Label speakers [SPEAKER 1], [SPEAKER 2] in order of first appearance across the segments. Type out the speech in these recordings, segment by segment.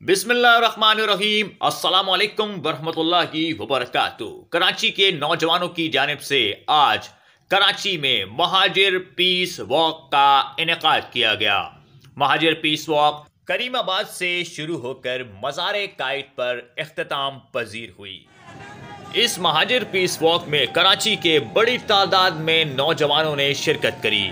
[SPEAKER 1] बिस्मिल्लाहिर्रहमानिर्रहीम, अस्सलामुअलैकुम वरहमतुल्लाहि वबरकातुहू। कराची के नौजवानों की जानिब से आज कराची में मुहाजिर पीस वॉक का इनेकाद किया गया। मुहाजिर पीस वॉक करीमाबाद से शुरू होकर मज़ार कायद पर इख्तिताम पजीर हुई। इस मुहाजिर पीस वॉक में कराची के बड़ी तादाद में नौजवानों ने शिरकत करी।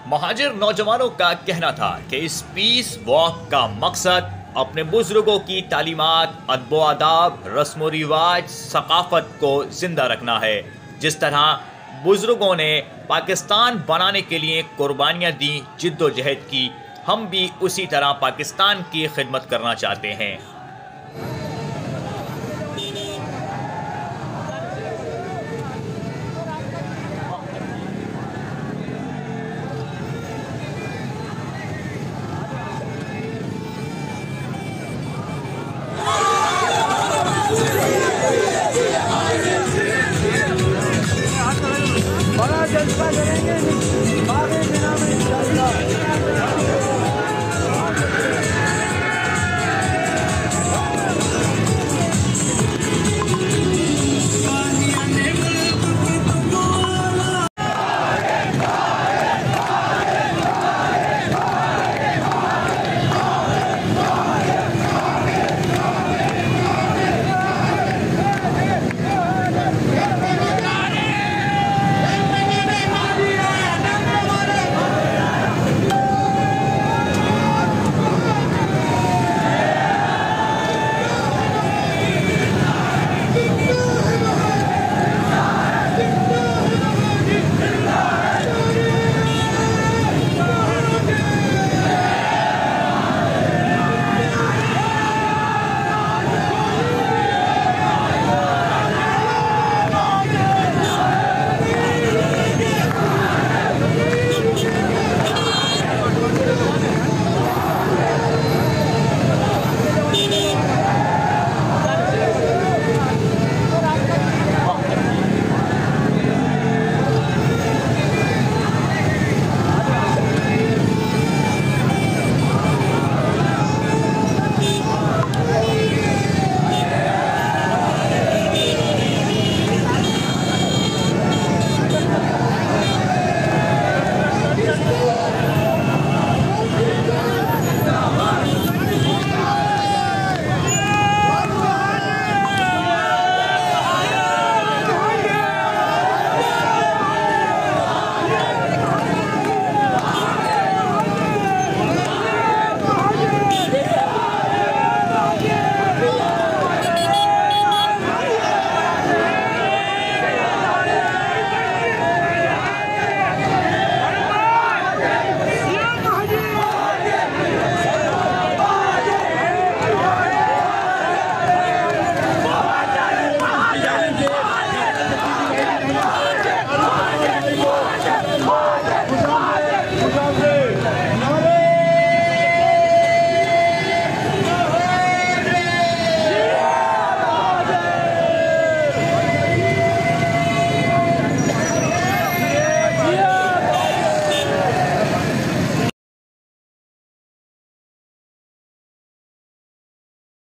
[SPEAKER 1] मुहाजिर नौजवानों का कहना था कि इस पीस वॉक का मकसद अपने बुजुर्गों की तालीमात, अदब आदाब, रस्म रिवाज, सकाफत को जिंदा रखना है। जिस तरह बुजुर्गों ने पाकिस्तान बनाने के लिए कुर्बानियाँ दी, जिद्दोजहद की, हम भी उसी तरह पाकिस्तान की खिदमत करना चाहते हैं।